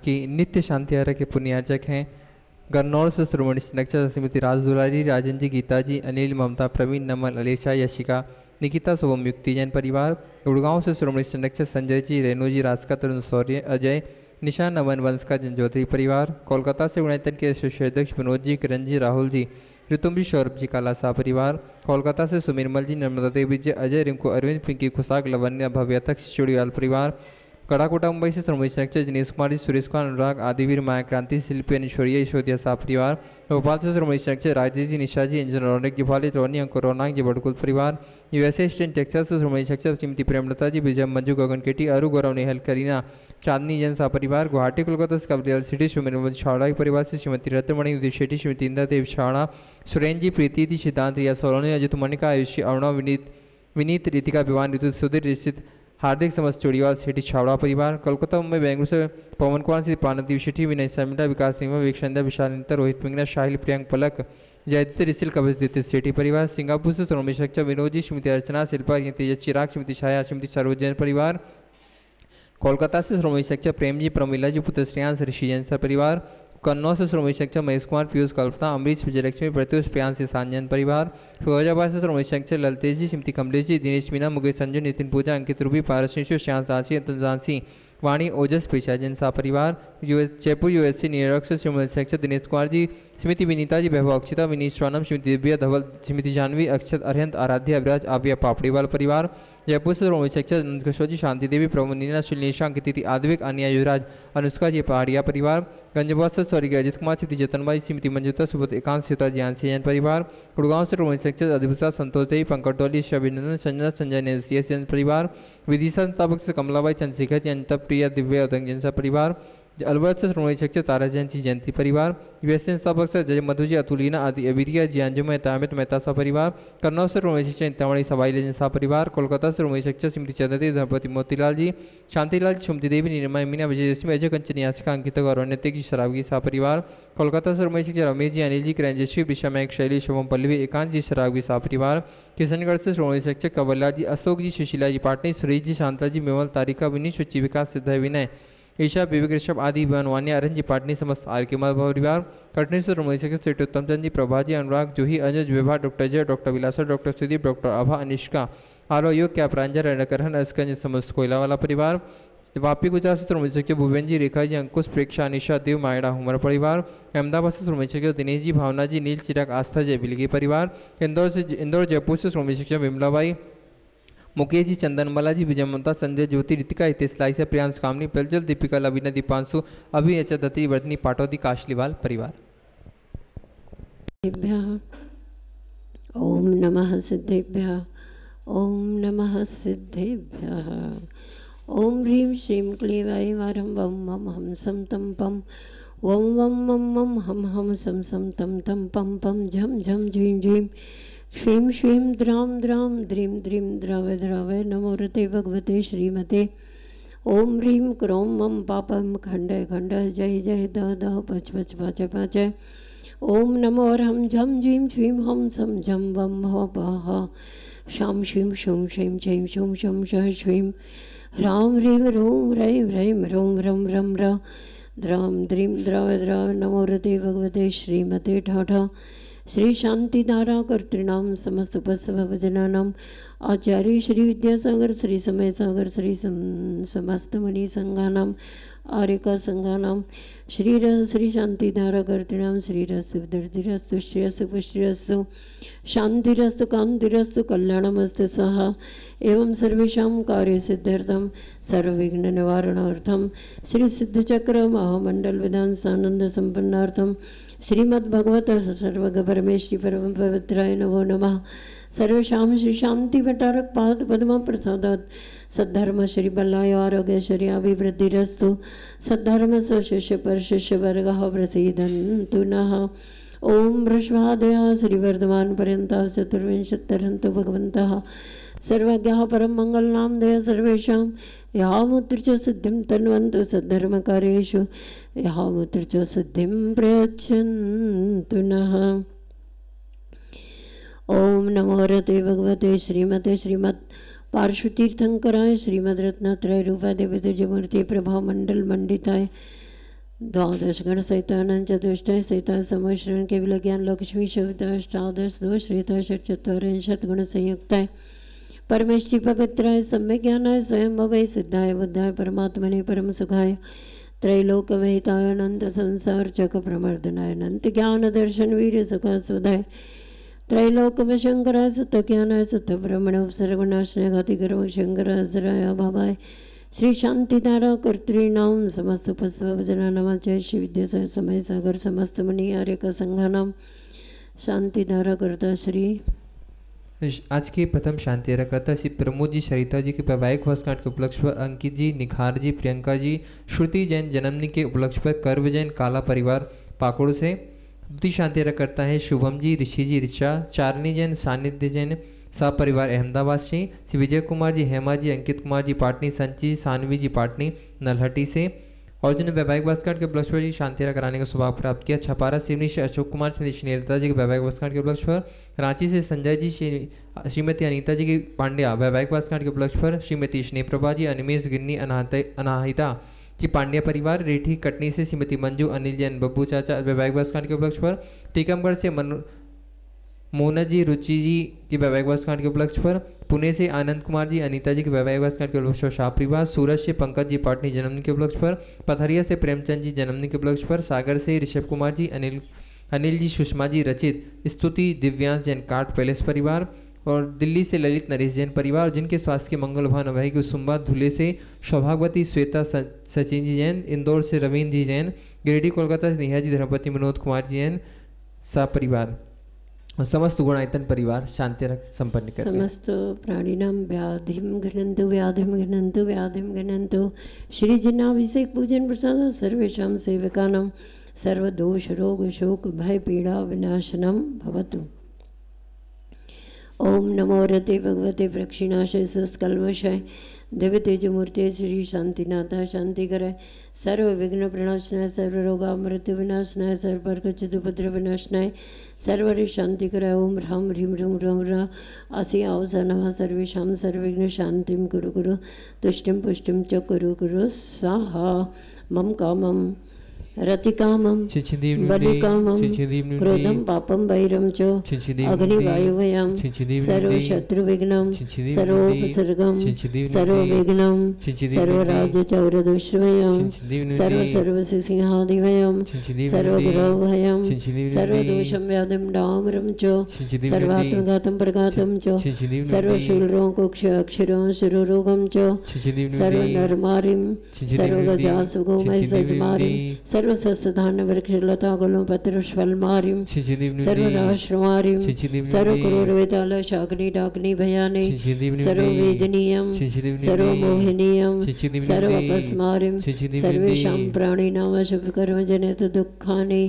की नित्य शांति आरा के पुण्यार्चक हैं। गन्नौर से श्रोमणी नक्षत्र श्रीमती राज दुलारी, राजन जी, गीता जी, अनिल, ममता, प्रवीण, नमल, अलेशा, यशिका, निकिता, शुभम, युक्ति जैन परिवार। गुड़गांव से श्रोमणी नक्षत्र संजय जी, रेणु जी, रास्का, तरुण, शौर्य, अजय, निशा, नमन, वंश का जनज्योति परिवार। कोलकाता से गुणायतन के अध्यक्ष विनोद जी, किरण जी, राहुल जी, ऋतुम जी, सौरभ जी, काला शाह परिवार। कोलकाता से सुमिरमल जी, नर्मदा देवी जी, अजय, रिंकू, अरविंद, पिंकी, खुशाक, लवन्या, भव्य तक, चुड़ीवाल परिवार। कड़ाकोटा मुंबई से श्रोमणी नक्षत्र दिनेश कुमार जी, सुरेश कुमार, अनुराग, आदिवीर, माया क्रांति, शिल्पी, अनिश्वरिया, ईश्वरिया शाह परिवार। भोपाल से श्रोमणी नक्षत्र राजेश जी, निशा जी, इंजन, रौनक जी, भाली, रोनी, अंकुर, रौनक जी, बड़कुल परिवार। यूएसए ईस्टर्न टेक्सास से श्रोमणी नक्षत्र श्रीमती प्रेमलता जी, विजय, मंजू, गगन केटी, अरु, गौरव, नेहल, करीना, चांदनी जैन शाह परिवार। गुवाहाटी कोलकाता से कबरियाल सिटी सुमिरमल छावड़ा परिवार से श्रीमती रत्नमणि, उदित शेट्टी, श्रीमती इंदा देव छावड़ा, सुरेन जी, प्रीति जी, सिद्धांत, रिया सोलोनी, अजित मनिका, आयुषी, अरुणा, विनीत, रितिका, विवान, ऋतु, सुधीर, रिश्चित, हार्दिक समस्त चोड़ीवाल सेठी छावड़ा परिवार। कोलकाता मुंबई बेंगलुरु से पवन कुमार से पानदीप शेट्टी, विनय शर्मिला, विकास सिंह, विवेक, विशाल, रोहित पिंगला, शाहिल, प्रियंक, पलक, जयदीप, ऋषिल, कवचदीप सेठी परिवार। सिंगापुर से श्रोमणी नक्षत्र विनोद जी, श्रीमती अर्चना, शिल्पा, तेजस, चिराग, श्रीमती छाया, श्रीमती सरोज जैन परिवार। कोलकाता से श्रोमणी नक्षत्र प्रेम जी, प्रमिला जी, पुत्र श्रेयांश, ऋषि जैन परिवार। कन्नौज से श्रोमणी नक्षत्र महेश कुमार, पीयूष, कल्पना, अमरीश, विजयलक्ष्मी, प्रत्युष, प्रियांश, सांजन परिवार। फिरोजाबाद से श्रोमणी नक्षत्र ललतेज जी, श्रीमती कमलेश जी, दिनेश मीना, मुकेश, संजू, नितिन, पूजा, अंकित, रूबी, पारस, श्याम, सांसी, अंतन, झांसी, वाणी, ओजस, प्रीशा जैन शाह परिवार। जयपुर यूएससी न्यूयॉर्क से श्रीमती नक्षत्र दिनेश कुमार जी, श्रीमती विनीता जी, वैभव, अक्षिता, विनीत, स्वानम, श्रीमती दिव्या, धवल, श्रीमती जानवी, अक्षत, अरहंत, आराध्या, अविराज, आव्या, पापड़ीवाल परिवार। जयपुर से श्रोमणी नक्षत्र नंदकिशोर जी, शांति देवी, प्रभु, नीना, सुनीशा, अंकिति, आद्विक, अनिया, युवराज, अनुष्का जी, पहाड़िया परिवार। गंजबाद से स्वर्गीय अजित कुमार, श्रीमती जतनबाई, श्रीमती मंजुता, सुबोध, एकांत, सीता जी, आंसी जैन परिवार। गुड़गांव से श्रोमणी नक्षत्र अधिभूषा, संतोष देवी, पंकज डोली, अभिनंदन, संजना, संजय ने जैन परिवार। विदिशा संस्थापक से कमलाबाई, चंद्रशेखर जी, अंत, प्रिया, दिव्या, उदंग जैन परिवार। अलवर से श्रोमणी नक्षत्र तारा जैन जी, जयंती परिवार। यूएसए संस्थापक से जय मधु जी, अतुलीना, आदि, अविरिया जी, अंजुम, तामित, मेहता सा परिवार। कन्नौज से श्रोमणी नक्षत्र इंतावणी, सवाई लेजन शाह परिवार। कोलकाता से श्रोमणी नक्षत्र श्रीमती चंद्रदेव, धनपति, मोतीलाल जी, शांतिलाल जी, सुमति देवी, नीरमा, मीना, विजयलक्ष्मी, अजय, कंचन, यासिका, अंकित, गौरव, नैतिक जी, शराबगी शाह परिवार। कोलकाता से श्रोमणी नक्षत्र रमेश जी, अनिल जी, किरणजश्वी, विषा, मयक, शैली, शुभम, पल्लवी, एकांत जी, शराबगी शाह परिवार। किशनगढ़ से श्रोमणी नक्षत्र कवल्ला जी, अशोक जी, सुशीला जी, पाटनी, सुरेश जी, शांता जी, मेवल, तारिका, विनीत, शुचि, विकास, सिद्ध, विनय, ईशा, विवेक, ऋषभ, आदि, बनवानिया, अरन जी, पाटनी, समस्त आर के परिवार। कटनी से श्रोमणी नक्षत्र उत्तम चंद जी, प्रभा जी, अनुराग, जूही, अजय, विभा, डॉक्टर जय, डॉक्टर विलासा, डॉक्टर सुदीप, डॉक्टर आभा, अनिष्का, आरो योग, क्या प्रांजल, रणकरहन, अस्कंज, समस्त कोयला वाला परिवार। वापी गुजरात से श्रोमणी नक्षत्र भुवन जी, रेखा जी, अंकुश, प्रेक्षा, अनिशा, देव, मायड़ा, हुमर परिवार। अहमदाबाद से श्रोमणी नक्षत्र दिनेश जी, भावना जी, नील, चिराग, आस्था, जय बिलगी परिवार। इंदौर जयपुर से श्रोमणी नक्षत्र विमलाबाई, मुकेश जी, चंदनमला जी, विजय, ममता, संजय, ज्योति, रितिका, हितेश, लाइसा, प्रियांश, कामनी, प्रज्वल, दीपिका, लवीना, दीपांशु, अभि, एच, दत्ती, वर्धनी, पाटौदी, काशलीवाल परिवार। ओम नमः सिद्धेभ्यः, ओम नमः सिद्धेभ्यः। ओम ह्रीं श्रीं क्लीं वारं वं मम हम सम तम पम वं वं मम मम हम हम सम तम तम पम पम झम झम झीं झीं श्रीं श्रीं द्रां द्रां द्रीं द्रीं द्रावय द्रावय नमो रते भगवते श्रीमते। ओम ह्रीं क्रों मम पापम खंडय खंडय जय जय द द पच पच पाच पाच। ओम नमो रम झम झीं श्रीं हम सम झम वम ह पह शाम श्रीं शुं श्रीं छैं शुं शुं श श्रीं ह्रां ह्रीं ह्रूं ह्रैं ह्रैं ह्रौं ह्रं रं र द्रां द्रीं द्रावय द्रावय नमो रते भगवते श्रीमते ठ श्री शांतिधारा कर्तृणाम समस्त उपस्वभजनानाम आचार्य श्री विद्यासागर श्री समय सागर श्री समस्त मुनि संघानाम आर्यका संघानाम श्री शांतिधारा कर्तृणाम श्री रस्तु दर्दिरस्तु श्रेयस्तु पुष्टिरस्तु शांतिरस्तु कांतिरस्तु कल्याणमस्तु सहा एवं सर्वेषां कार्यसिद्ध्यर्थं सर्वविघ्न निवारणार्थं श्री सिद्धचक्र महामंडल विधान सानंद संपन्नार्थं श्रीमद्भगवत सर्वग परमेश्वरी परम पवित्राय नमो नमः। सर्वेषां श्री शांति भट्टारक पाद पद्म प्रसादात् सद्धर्म श्री बल्लाय आरोग्य श्री अभिवृद्धिरस्तु सद्धर्म शिष्य पर शिष्य वर्गः प्रसीदन्तु नः। ओम वृषभादया श्रीवर्धमान पर्यन्ता चतुर्विंशत्यर्हन्तु भगवन्तः सर्वज्ञः परम मंगलनामधेय सर्वेषां यामुत्र च सिद्धिं तन्वन्तु सद्धर्मकार्येषु यामुत्र च सिद्धिं प्रयच्छन्तु नः। ओम नमो रते भगवते श्रीमते श्रीमत् पार्श्वतीर्थंकराय श्रीमद् रत्नत्रय रूपादेवी तुजमूर्ति प्रभा मंडल मंडिताय द्वादश गण सहितानंद चतुष्टय सहिता समश्रण केवल ज्ञान लक्ष्मी शोभिता अष्टादश दोष रहिता षट्चत्वारिंशत् गुण संयुक्ताय परमेष्टि पवित्राय सम्यक ज्ञानाय स्वयं अभय सिद्धाय बुद्धाय परमात्मने परम सुखाय त्रैलोक वहिताय अनंत संसार चक प्रमर्दनाय अनंत ज्ञान दर्शन वीर सुखा सुधाय त्रैलोक में शंकराय सुत ज्ञानाय सुत ब्रह्मण उपसर्गनाशनाय घाति कर्म शंकर हजराय अभावाय श्री शांतिधारा कर्तृनाम समस्त पुष्पजना नमाचय श्री विद्या समय सागर समस्त मणि आर्य का संघानाम शांतिधारा करता श्री आज के प्रथम शांति करता श्री प्रमोद जी सरिता जी के वैवाहिक वर्षगांठ के उपलक्ष्य पर अंकित जी, निखार जी, प्रियंका जी, श्रुति जैन जन्मदिन के उपलक्ष्य पर कर्व जैन काला परिवार पाकुड़ से। द्वितीय शांति करता है शुभम जी, ऋषि जी, ऋचा, चारणी जैन, सानिध्य जैन सपरिवार अहमदाबाद से। श्री विजय कुमार जी, हेमा जी, अंकित कुमार जी पाटनी, संची सानवी जी पाटनी नलहटी से। और जिन्हें वैवाहिक वर्षगांठ के उपलक्ष्य पर शांति कराने का सौभाग्य प्राप्त किया छपारा सिवनी से अशोक कुमार, श्री नीलता जी के वैवाहिक वर्षगांठ के उपलक्ष्य पर। रांची से संजय जी, श्रीमती अनीता जी की पांड्या वैवाहिक वर्षगांठ के उपलक्ष्य पर। श्रीमती स्नेहप्रभा जी, अनिमेश गिन्नी, अनाहिता जी पांड्या परिवार। रेठी कटनी से श्रीमती मंजू, अनिल जैन, बब्बू चाचा वैवाहिक वर्षगांठ के उपलक्ष्य पर। टीकमगढ़ से मोना जी, रुचि जी की वैवाहिक वर्षगांठ के उपलक्ष्य पर। पुणे से आनंद कुमार जी, अनीता जी के वैवाहिक वर्षगांठ के उपलक्ष्य पर शाह परिवार। सूरज से पंकज जी पाटनी जन्मदिन के उपलक्ष्य पर। पथरिया से प्रेमचंद जी जन्मदिन के उपलक्ष्य पर। सागर से ऋषभ कुमार जी, अनिल जी, सुषमा जी, रचित, स्तुति, दिव्यांश जैन काट पैलेस परिवार। और दिल्ली से ललित नरेश जैन परिवार, जिनके स्वास्थ्य के मंगल भाव वही की सुम्बा। धुले से सौभाग्यवती श्वेता सचिन जी जैन। इंदौर से रवीन्द्र जी जैन। गिरिडीह कोलकाता से नेहा जी, धर्मपति विनोद कुमार जी जैन सपरिवार। और समस्त गुणायतन परिवार शांति संपन्न कर समस्त प्राणिनां व्याधिम घ्नन्तु व्याधिम घ्नन्तु श्री जिन्नाभिषेक पूजन प्रसाद सर्वेषां सेवकानां सर्वदोष रोग शोक भय पीड़ा विनाशनम भवतु। ओम नमो रते भगवते प्रक्षिणाशय सुस्कल्मषाय दिव्य तेजमूर्ति श्री शांतिनाथा शांति करे सर्व विघ्न प्रणाशनाय सर्व रोगा मृत्यु विनाशनाय सर्व पर्क चिदुपद्र विनाशनाय सर्वरि शांति करे। ओम ह्राम ह्रीम ह्रूम ह्रम ह्रा आसी आवसा नमः सर्वेषां सर्वविघ्न शांतिं कुरु कुरु तुष्टिं पुष्टिं च कुरु कुरु स्वाहा। मम कामं रतिकामं बलिकामं क्रोधं पापं वैरं च अग्निवायुवयं सर्वशत्रुविघ्नं सर्वोपसर्गं सर्वविघ्नं सर्वराज्यचौरदुष्टभयं सर्वसिंहादिभयं सर्वग्रहभयं सर्वदोषं व्याधिं डामरं च सर्वात्मघातं प्रघातं च सर्वशूलरों कुक्ष अक्षरों शिरोरोगं च सर्वनरमारिं सर्वगजासुगोमय सजमारिं सर्वसस्धान वृक्षलता गुलम पत्र फलमारिम सर्वराश्रमारिम सर्वक्रूरवेताल शाग्नि डाग्नि भयानि सर्ववेदनीयं सर्वमोहनीयं सर्वपस्मारिं सर्वेषां प्राणिनां शुभकर्म जनित दुःखानि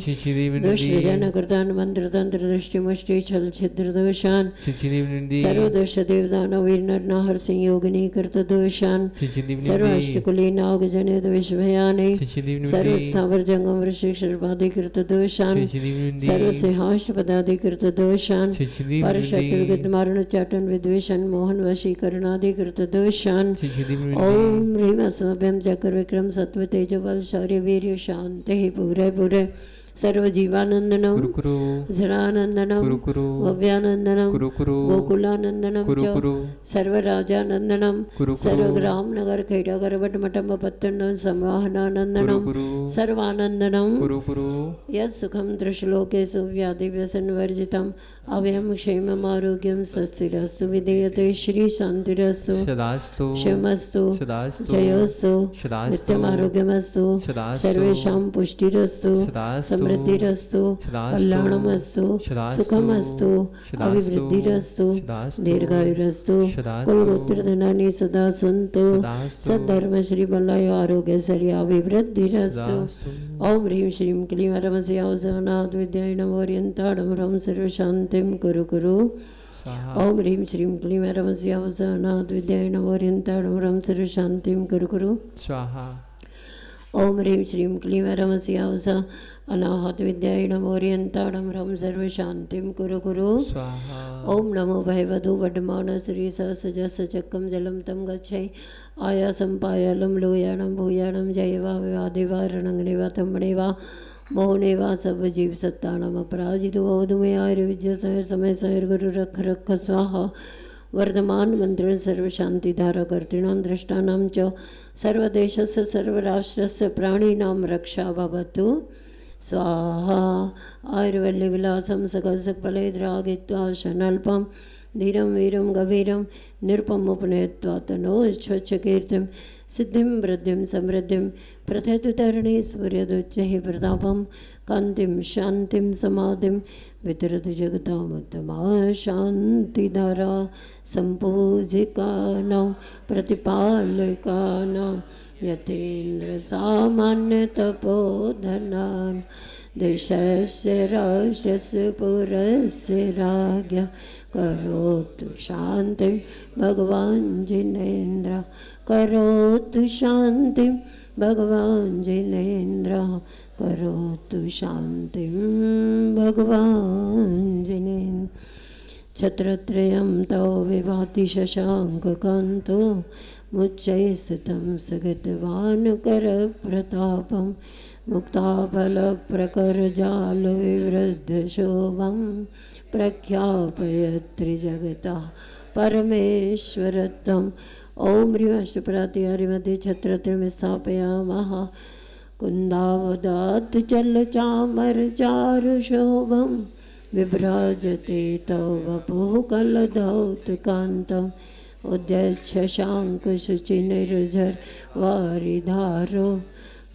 दुष्टजन कृतान् मंत्रतंत्र दृष्टिमुष्टि छल छिद्र दोषान् सर्वदोष देवदानव वीरनर संयोगिनी कृत दोषान् सर्वाष्टकुली नाग जनित विषभयानि सर्व जंगम ऋषिक्षरपाधिकृत दोषान् सर्वसिंहाष्टपदाधिकृत दोषान् परशत्रुगत मारण चाटन विद्वेषण मोहन वशीकरणाधिकृत दोषान्। ओम ह्रीम अस्मभ्यं चक्र विक्रम सत्व तेज बल शौर्य वीर्य शांति पूरे पूरे सर्वजीवानंदनम जरानंदनम भव्यानंदनम गोकुलानंदनम च सर्वराजानंदनम सर्वग्राम नगर खेडागर वटमटम पत्तन संवाहनानंदनम सर्वानंदनम यत्सुखम त्रिश्लोकेषु व्याधि व्यसन वर्जितम अभयम क्षेमम आरोग्यम स्वस्तिरस्तु विधीयते श्री शांतिरस्तु क्षमस्तु जयोस्तु नित्यम आरोग्यमस्तु सर्वेषां पुष्टिरस्तु समृद्धिरस्तु कल्याणमस्तु सुखमस्तु अभिवृद्धिरस्तु दीर्घायुरस्तु कुलगोत्र धनानि सदा सन्तु सद्धर्म श्री बलाय आरोग्य श्री अभिवृद्धिरस्तु। ओम ह्रीं श्रीं क्लीं रमस्य औसनाथ विद्याय नमोर्यन्ताडं ह्रं सर्वशान्तिं कुरु कुरु। ओम ह्रीं श्रीं क्लीं रमस्य औसनाथ विद्याय नमोर्यन्ताडं ह्रं सर्वशान्तिं कुरु कुरु स्वाहा। ओम ह्रीं श्रीं क्लीं रमस्यावस अनाहत विद्याय नमोरियंताणं ह्रं सर्वशान्तिं कुरु कुरु स्वाहा। ओम नमो भयवधू वड्डमान श्री सजस चक्रम जलम तम गच्छै आयासं पायालं लोयाणं भूयाणं जयवा विवादेवा रणंगनेवा तमणेवा मोहनेवा सब जीव सत्ताणम अपराजितो अवधुमे आयुर्विद्य सहर समय सहर गुरु रख रख स्वाहा वर्धमान मंत्र सर्व शांति धारा कर्तॄणां दृष्टानां च सर्वदेशस्य सर्वराष्ट्रस्य प्राणिनां रक्षा भवतु स्वाहा। आयुर्वल्लिविलासं सकलसकफलैर्रागित्वा शनल्पं धीरं वीरं गभीरं निरुपमुपनयत्वा तनोच्छ्वच्छकीर्तिं सिद्धिं वृद्धिं समृद्धिं प्रथयतु तरणि सूर्यदुच्चैः प्रतापं कान्तिं शान्तिं समाधिं वितरतु जगतामुत्तमा शान्तिधारा सम्पूजिकानां प्रतिपालकानां यतीन्द्रसामान्यतपोधनान् देशस्य राष्ट्रस्य पुरस्य राज्ञः करोतु शान्तिं भगवान् जिनेन्द्र करोतु शान्तिं भगवान् जिनेन्द्र करोतु शान्तिं भगवान् जिनेन्द्र। छत्रत्रयं तव विभाति शशाङ्ककान्तो मुच्चैस्थितं सगतवानुकरप्रतापं मुक्ताफलप्रकरजालविवृद्धशोभं प्रख्यापयत्रिजगतः परमेश्वरत्वम्। ॐ ह्रीं अष्टप्रहरिमध्ये छत्रत्रयं स्थापयामः। कुन्दावदात् चलचामरचारुशोभं विभ्राजते तव वपुः कलधौतकान्तम् उद्यच्छशाङ्कशुचिनिर्झरवारिधारो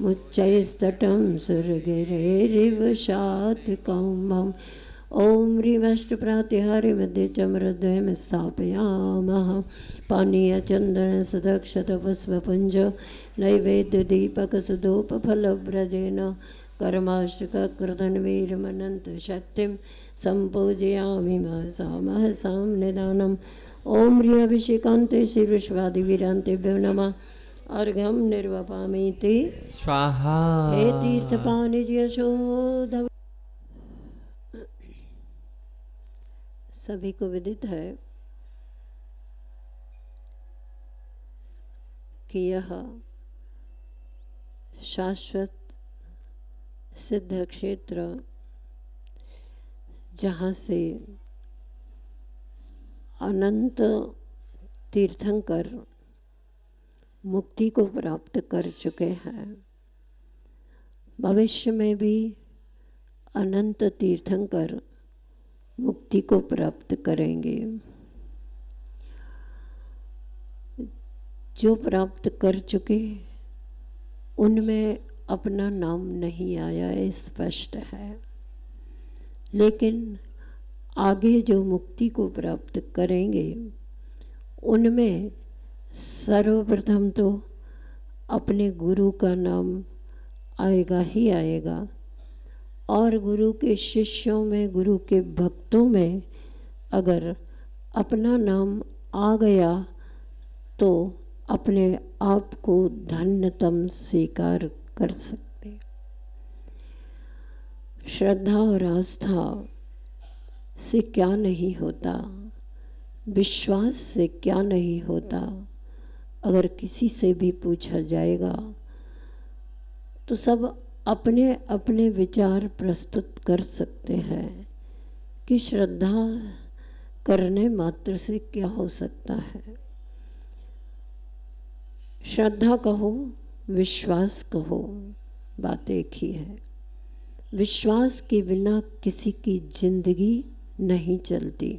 मुच्चैस्तटं सुरगिरेरिव शातकौम्भम्। ॐ ह्रीं अष्टप्रहरिमध्ये चमरद्वयं स्थापयामः। पानीयचन्दनसुदक्षतपुष्पपुञ्ज नैवेद्यदीपकसुधूपफलव्रजेन कर्माष्टककृतन्वीरमनन्तशक्तिं सम्पूजयामि महसां निदानम्। ॐ ह्रीं अभिषेकान्ते श्रीविश्वादिवीरान्तेभ्यो नमः। अर्घ्यं निर्वपामीति स्वाहा। हे तीर्थपानिजयशोध। सभी को विदित है कि यह शाश्वत सिद्ध क्षेत्र जहाँ से अनंत तीर्थंकर मुक्ति को प्राप्त कर चुके हैं, भविष्य में भी अनंत तीर्थंकर मुक्ति को प्राप्त करेंगे। जो प्राप्त कर चुके उनमें अपना नाम नहीं आया, स्पष्ट है, लेकिन आगे जो मुक्ति को प्राप्त करेंगे उनमें सर्वप्रथम तो अपने गुरु का नाम आएगा ही आएगा, और गुरु के शिष्यों में, गुरु के भक्तों में अगर अपना नाम आ गया तो अपने आप को धन्यतम स्वीकार कर सकते। श्रद्धा और आस्था से क्या नहीं होता, विश्वास से क्या नहीं होता, अगर किसी से भी पूछा जाएगा तो सब अपने अपने विचार प्रस्तुत कर सकते हैं कि श्रद्धा करने मात्र से क्या हो सकता है। श्रद्धा कहो, विश्वास कहो, बात एक ही है। विश्वास के बिना किसी की जिंदगी नहीं चलती।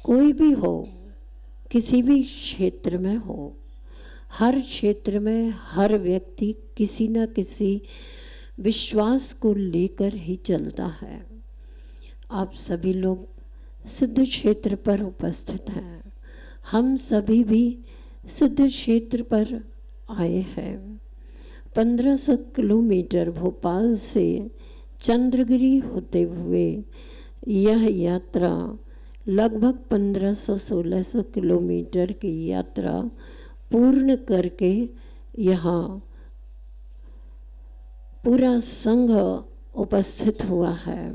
कोई भी हो, किसी भी क्षेत्र में हो, हर क्षेत्र में हर व्यक्ति किसी न किसी विश्वास को लेकर ही चलता है। आप सभी लोग सिद्ध क्षेत्र पर उपस्थित हैं, हम सभी भी सिद्ध क्षेत्र पर आए हैं। 1500 किलोमीटर भोपाल से चंद्रगिरी होते हुए यह यात्रा लगभग 1500-1600 किलोमीटर की यात्रा पूर्ण करके यहाँ पूरा संघ उपस्थित हुआ है।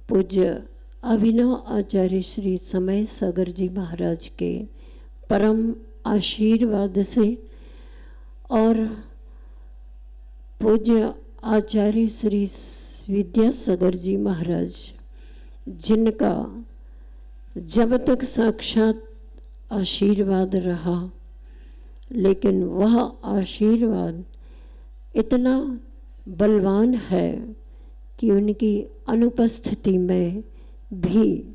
पूज्य अभिनव आचार्य श्री समय सागर जी महाराज के परम आशीर्वाद से और पूज्य आचार्य श्री विद्यासागर जी महाराज, जिनका जब तक साक्षात आशीर्वाद रहा, लेकिन वह आशीर्वाद इतना बलवान है कि उनकी अनुपस्थिति में भी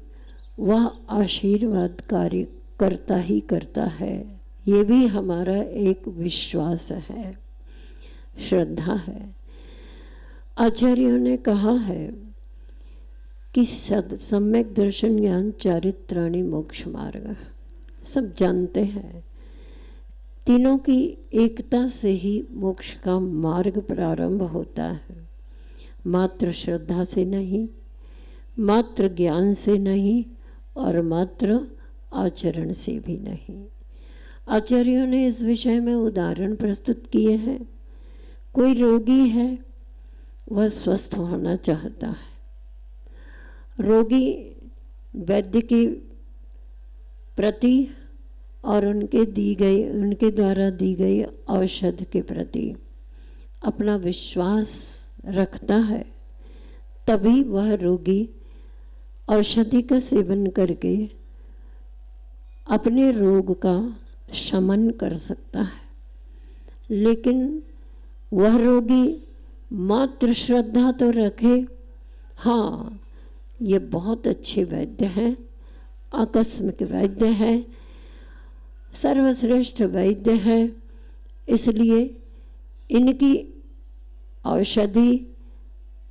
वह आशीर्वाद कार्य करता ही करता है। ये भी हमारा एक विश्वास है, श्रद्धा है। आचार्यों ने कहा है कि सम्यक दर्शन ज्ञान चारित्राणि मोक्ष मार्ग, सब जानते हैं तीनों की एकता से ही मोक्ष का मार्ग प्रारंभ होता है। मात्र श्रद्धा से नहीं, मात्र ज्ञान से नहीं और मात्र आचरण से भी नहीं। आचार्यों ने इस विषय में उदाहरण प्रस्तुत किए हैं। कोई रोगी है, वह स्वस्थ होना चाहता है। रोगी वैद्य के प्रति और उनके द्वारा दी गई औषध के प्रति अपना विश्वास रखता है, तभी वह रोगी औषधि का सेवन करके अपने रोग का शमन कर सकता है। लेकिन वह रोगी मात्र श्रद्धा तो रखे, हाँ ये बहुत अच्छे वैद्य हैं, आकस्मिक वैद्य हैं, सर्वश्रेष्ठ वैद्य है, इसलिए इनकी औषधि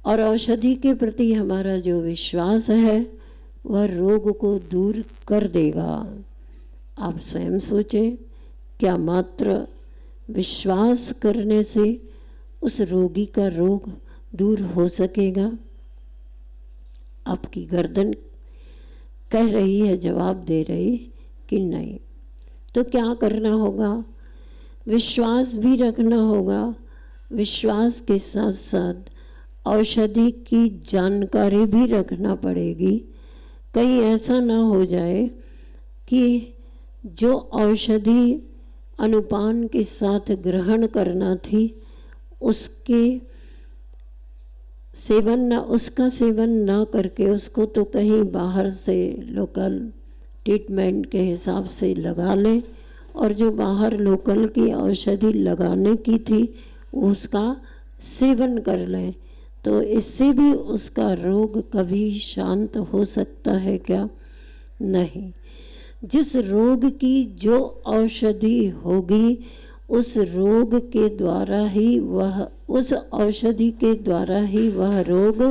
और औषधि के प्रति हमारा जो विश्वास है वह रोग को दूर कर देगा। आप स्वयं सोचें, क्या मात्र विश्वास करने से उस रोगी का रोग दूर हो सकेगा? आपकी गर्दन कह रही है, जवाब दे रही कि नहीं। तो क्या करना होगा? विश्वास भी रखना होगा। विश्वास के साथ साथ औषधि की जानकारी भी रखना पड़ेगी। कहीं ऐसा ना हो जाए कि जो औषधि अनुपान के साथ ग्रहण करना थी उसका सेवन ना करके उसको तो कहीं बाहर से लोकल ट्रीटमेंट के हिसाब से लगा लें, और जो बाहर लोकल की औषधि लगाने की थी उसका सेवन कर लें, तो इससे भी उसका रोग कभी शांत हो सकता है क्या? नहीं। जिस रोग की जो औषधि होगी उस रोग के द्वारा ही उस औषधि के द्वारा ही वह रोग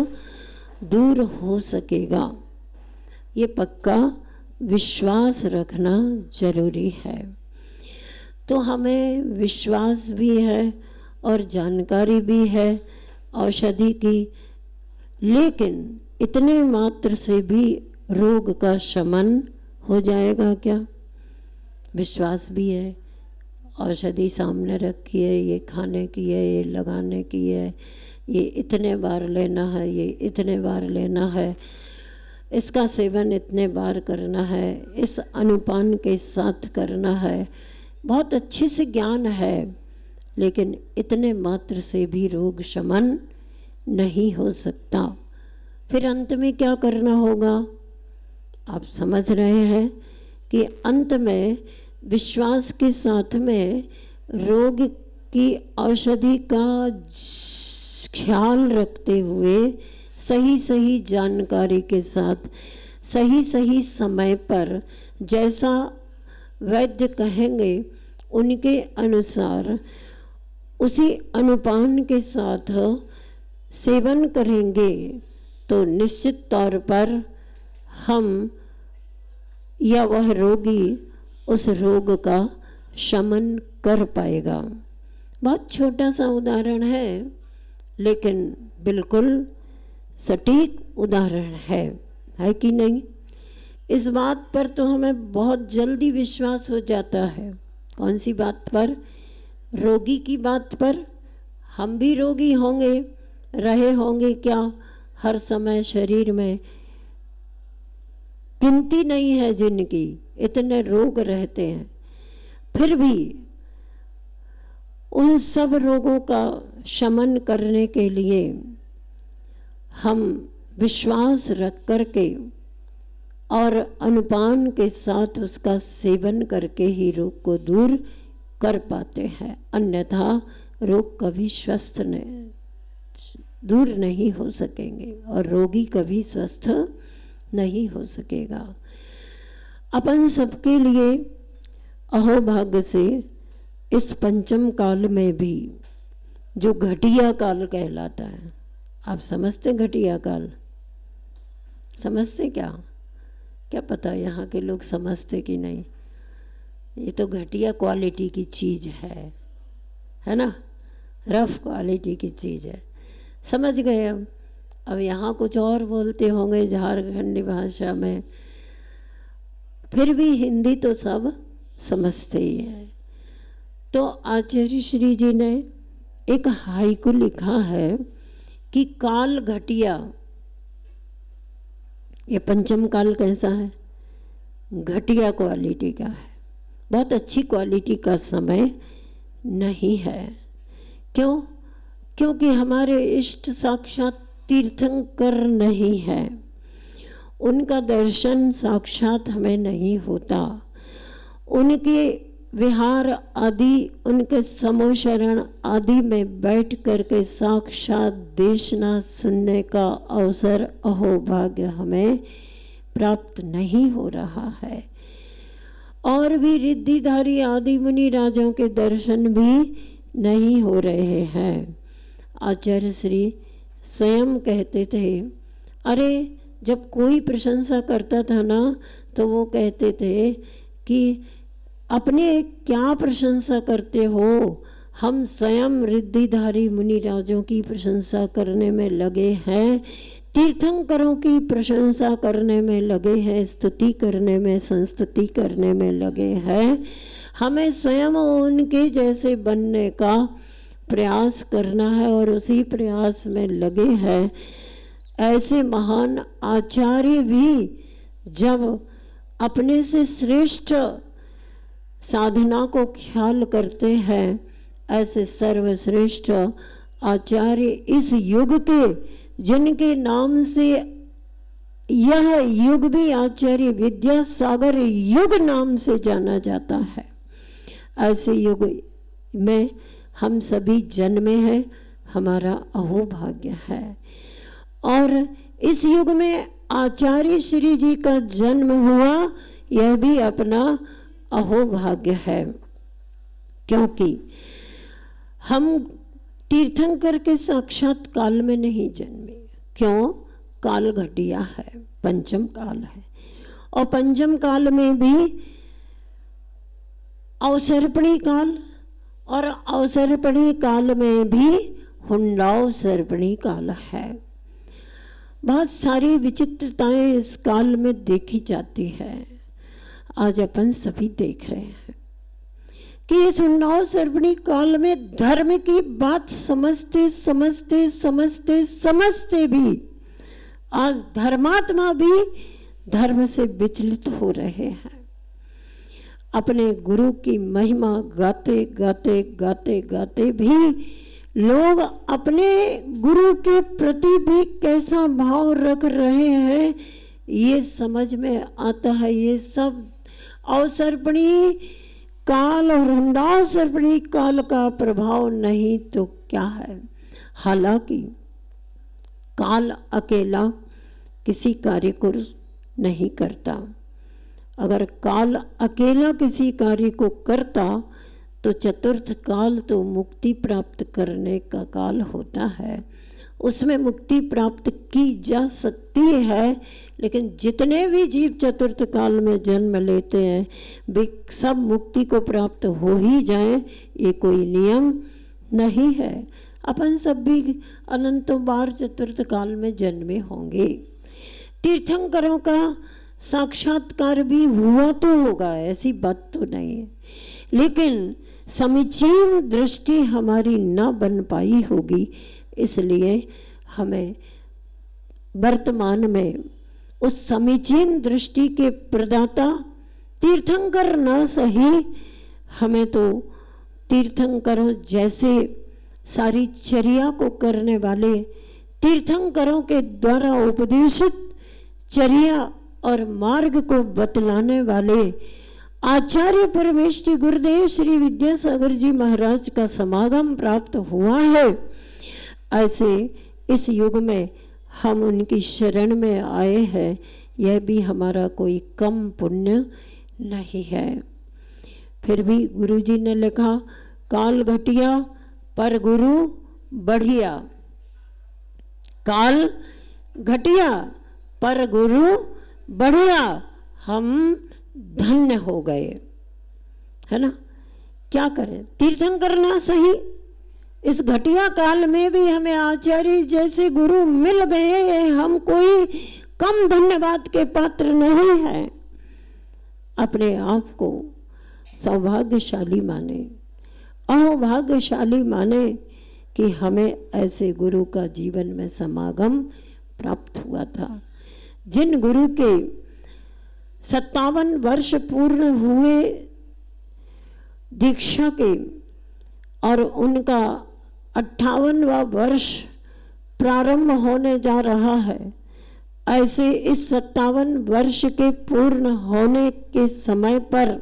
दूर हो सकेगा। ये पक्का विश्वास रखना जरूरी है। तो हमें विश्वास भी है और जानकारी भी है औषधि की, लेकिन इतने मात्र से भी रोग का शमन हो जाएगा क्या? विश्वास भी है, औषधि सामने रखी है, ये खाने की है, ये लगाने की है, ये इतने बार लेना है, ये इतने बार लेना है, इसका सेवन इतने बार करना है, इस अनुपान के साथ करना है। बहुत अच्छे से ज्ञान है, लेकिन इतने मात्र से भी रोग शमन नहीं हो सकता। फिर अंत में क्या करना होगा? आप समझ रहे हैं कि अंत में विश्वास के साथ में रोग की औषधि का ख्याल रखते हुए सही सही जानकारी के साथ सही सही समय पर जैसा वैद्य कहेंगे उनके अनुसार उसी अनुपान के साथ सेवन करेंगे तो निश्चित तौर पर हम या वह रोगी उस रोग का शमन कर पाएगा। बहुत छोटा सा उदाहरण है, लेकिन बिल्कुल सटीक उदाहरण है कि नहीं? इस बात पर तो हमें बहुत जल्दी विश्वास हो जाता है। कौन सी बात पर? रोगी की बात पर। हम भी रोगी होंगे, रहे होंगे क्या हर समय शरीर में, गिनती नहीं है जिनकी, इतने रोग रहते हैं। फिर भी उन सब रोगों का शमन करने के लिए हम विश्वास रख करके और अनुपान के साथ उसका सेवन करके ही रोग को दूर कर पाते हैं, अन्यथा रोग कभी स्वस्थ दूर नहीं हो सकेंगे और रोगी कभी स्वस्थ नहीं हो सकेगा। अपन सबके लिए अहोभाग्य से इस पंचम काल में भी जो घटिया काल कहलाता है, आप समझते घटिया काल? समझते क्या पता यहाँ के लोग समझते कि नहीं। ये तो घटिया क्वालिटी की चीज़ है ना, रफ क्वालिटी की चीज़ है। समझ गए? अब यहाँ कुछ और बोलते होंगे झारखंडी भाषा में, फिर भी हिंदी तो सब समझते ही है। तो आचार्य श्री जी ने एक हाइकु लिखा है कि काल घटिया, ये पंचम काल कैसा है? घटिया क्वालिटी का है, बहुत अच्छी क्वालिटी का समय नहीं है। क्यों? क्योंकि हमारे इष्ट साक्षात तीर्थंकर नहीं है, उनका दर्शन साक्षात हमें नहीं होता, उनके विहार आदि, उनके समोशरण आदि में बैठ करके साक्षात देशना सुनने का अवसर अहोभाग्य हमें प्राप्त नहीं हो रहा है। और भी रिद्धिधारी आदि मुनि राजों के दर्शन भी नहीं हो रहे हैं। आचार्य श्री स्वयं कहते थे, अरे जब कोई प्रशंसा करता था ना तो वो कहते थे कि अपने क्या प्रशंसा करते हो, हम स्वयं रिद्धिधारी मुनि राजों की प्रशंसा करने में लगे हैं, तीर्थंकरों की प्रशंसा करने में लगे हैं, स्तुति करने में, संस्तुति करने में लगे हैं। हमें स्वयं उनके जैसे बनने का प्रयास करना है और उसी प्रयास में लगे हैं। ऐसे महान आचार्य भी जब अपने से श्रेष्ठ साधना को ख्याल करते हैं, ऐसे सर्वश्रेष्ठ आचार्य इस युग के, जिनके नाम से यह युग भी आचार्य विद्यासागर युग नाम से जाना जाता है, ऐसे युग में हम सभी जन्मे हैं, हमारा अहोभाग्य है। और इस युग में आचार्य श्री जी का जन्म हुआ, यह भी अपना अहोभाग्य है, क्योंकि हम तीर्थंकर के साक्षात काल में नहीं जन्मे। क्यों? काल घटिया है, पंचम काल है, और पंचम काल में भी अवसर्पणी काल, और अवसर्पणी काल में भी हुंडावसर्पणी काल है। बहुत सारी विचित्रताएं इस काल में देखी जाती है। आज अपन सभी देख रहे हैं कि इस हुंडावसर्पणी काल में धर्म की बात समझते समझते समझते समझते भी आज धर्मात्मा भी धर्म से विचलित हो रहे हैं। अपने गुरु की महिमा गाते गाते गाते गाते भी लोग अपने गुरु के प्रति भी कैसा भाव रख रहे हैं, ये समझ में आता है। ये सब अवसर्पणी काल और हुंडावसर्पणी काल का प्रभाव नहीं तो क्या है। हालांकि काल अकेला किसी कार्य को नहीं करता। अगर काल अकेला किसी कार्य को करता तो चतुर्थ काल तो मुक्ति प्राप्त करने का काल होता है, उसमें मुक्ति प्राप्त की जा सकती है। लेकिन जितने भी जीव चतुर्थ काल में जन्म लेते हैं वे सब मुक्ति को प्राप्त हो ही जाएं, ये कोई नियम नहीं है। अपन सब भी अनंतों बार चतुर्थ काल में जन्मे होंगे। तीर्थंकरों का साक्षात्कार भी हुआ तो होगा, ऐसी बात तो नहीं है, लेकिन समीचीन दृष्टि हमारी न बन पाई होगी, इसलिए हमें वर्तमान में उस समीचीन दृष्टि के प्रदाता तीर्थंकर न सही, हमें तो तीर्थंकरों जैसे सारी चर्या को करने वाले, तीर्थंकरों के द्वारा उपदेशित चर्या और मार्ग को बतलाने वाले आचार्य परमेष्ठी गुरुदेव श्री विद्यासागर जी महाराज का समागम प्राप्त हुआ है। ऐसे इस युग में हम उनकी शरण में आए हैं, यह भी हमारा कोई कम पुण्य नहीं है। फिर भी गुरु जी ने लिखा, काल घटिया पर गुरु बढ़िया, काल घटिया पर गुरु बढ़िया, हम धन्य हो गए, है ना। क्या करें, तीर्थंकर ना सही, इस घटिया काल में भी हमें आचार्य जैसे गुरु मिल गए, हम कोई कम धन्यवाद के पात्र नहीं हैं। अपने आप को सौभाग्यशाली माने, अहोभाग्यशाली माने कि हमें ऐसे गुरु का जीवन में समागम प्राप्त हुआ था। जिन गुरु के 57 वर्ष पूर्ण हुए दीक्षा के और उनका 58वां वर्ष प्रारंभ होने जा रहा है, ऐसे इस 57 वर्ष के पूर्ण होने के समय पर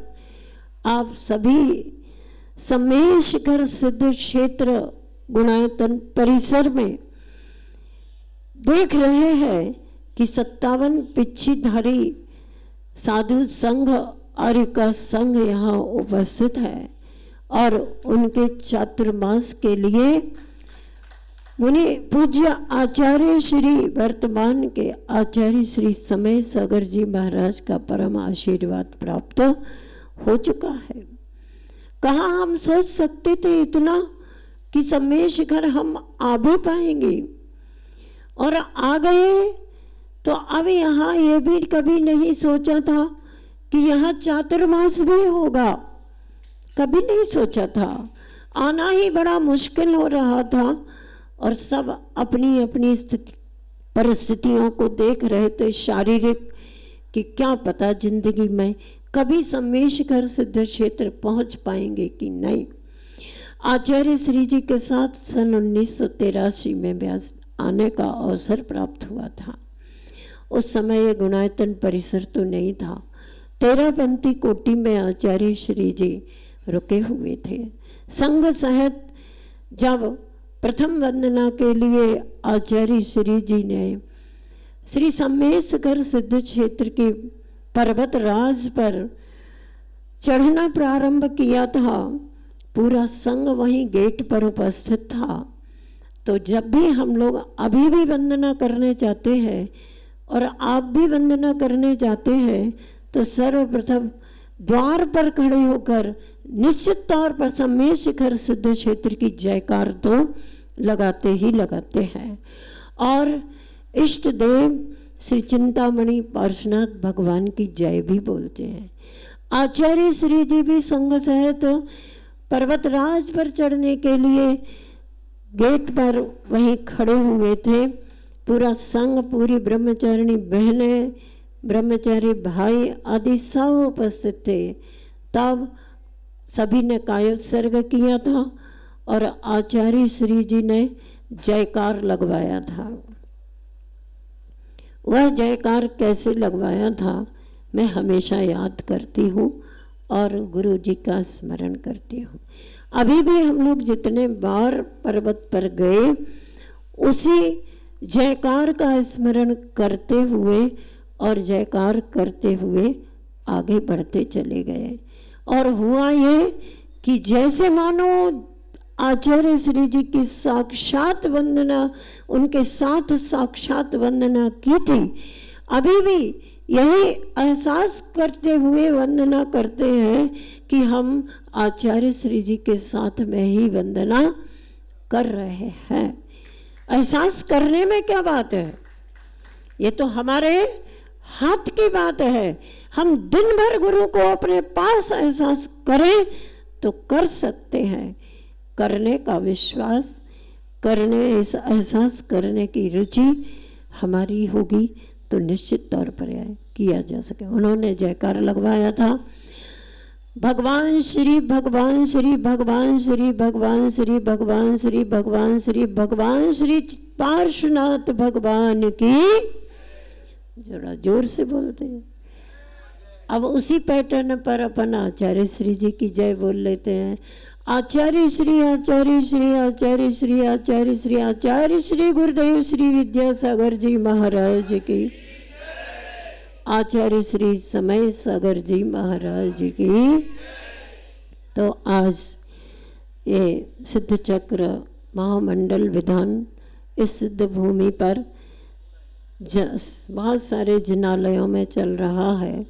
आप सभी सम्मेलन शिखर सिद्ध क्षेत्र गुणायतन परिसर में देख रहे हैं कि 57 पिच्छीधारी साधु संघ आर्य का संघ यहाँ उपस्थित है और उनके चातुर्मास के लिए मुनि पूज्य आचार्य श्री वर्तमान के आचार्य श्री समय सागर जी महाराज का परम आशीर्वाद प्राप्त हो चुका है। कहाँ हम सोच सकते थे इतना कि सम्मेलन शिखर हम आ भी पाएंगे, और आ गए। तो अब यहाँ ये भी कभी नहीं सोचा था कि यहाँ चातुर्मास भी होगा, कभी नहीं सोचा था। आना ही बड़ा मुश्किल हो रहा था और सब अपनी अपनी परिस्थितियों को देख रहे थे शारीरिक, कि क्या पता जिंदगी में कभी सम्मेलन शिखर सिद्ध क्षेत्र पहुँच पाएंगे कि नहीं। आचार्य श्री जी के साथ सन 1983 में व्यास आने का अवसर प्राप्त हुआ था। उस समय ये गुणायतन परिसर तो नहीं था, 13पंथी कोटि में आचार्य श्री जी रुके हुए थे। संघ सहित जब प्रथम वंदना के लिए आचार्य श्री जी ने श्री सम्मेलन शिखर सिद्ध क्षेत्र के पर्वत राज पर चढ़ना प्रारंभ किया था, पूरा संघ वहीं गेट पर उपस्थित था। तो जब भी हम लोग अभी भी वंदना करने जाते हैं और आप भी वंदना करने जाते हैं, तो सर्वप्रथम द्वार पर खड़े होकर निश्चित तौर पर सम्मेलन शिखर सिद्ध क्षेत्र की जयकार तो लगाते ही लगाते हैं, और इष्ट देव श्री चिंतामणि पार्श्वनाथ भगवान की जय भी बोलते हैं। आचार्य श्री जी भी संघ सहित पर्वतराज पर चढ़ने के लिए गेट पर वहीं खड़े हुए थे। पूरा संघ, पूरी ब्रह्मचारिणी बहनें, ब्रह्मचारी भाई आदि सब उपस्थित थे। तब सभी ने कायोत्सर्ग किया था और आचार्य श्री जी ने जयकार लगवाया था। वह जयकार कैसे लगवाया था मैं हमेशा याद करती हूँ और गुरु जी का स्मरण करती हूँ। अभी भी हम लोग जितने बार पर्वत पर गए उसी जयकार का स्मरण करते हुए और जयकार करते हुए आगे बढ़ते चले गए। और हुआ ये कि जैसे मानो आचार्य श्री जी की साक्षात वंदना, उनके साथ साक्षात वंदना की थी। अभी भी यही एहसास करते हुए वंदना करते हैं कि हम आचार्य श्री जी के साथ में ही वंदना कर रहे हैं। एहसास करने में क्या बात है, ये तो हमारे हाथ की बात है। हम दिन भर गुरु को अपने पास एहसास करें तो कर सकते हैं। करने का विश्वास, करने एहसास करने की रुचि हमारी होगी तो निश्चित तौर पर यह किया जा सके। उन्होंने जयकार लगवाया था, भगवान श्री भगवान श्री भगवान श्री भगवान श्री भगवान श्री भगवान श्री भगवान श्री पार्श्वनाथ भगवान की। जरा जोर से बोलते हैं। अब उसी पैटर्न पर अपन आचार्य श्री जी की जय बोल लेते हैं। आचार्य श्री आचार्य श्री आचार्य श्री आचार्य श्री आचार्य श्री गुरुदेव श्री विद्यासागर जी महाराज की, आचार्य श्री समय सागर जी महाराज की। तो आज ये सिद्ध चक्र महामंडल विधान इस सिद्ध भूमि पर बहुत सारे जिनालयों में चल रहा है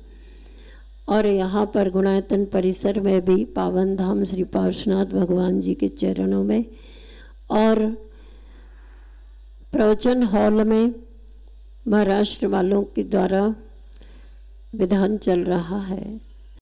और यहाँ पर गुणायतन परिसर में भी पावन धाम श्री पार्श्वनाथ भगवान जी के चरणों में और प्रवचन हॉल में महाराष्ट्र वालों के द्वारा विधान चल रहा है।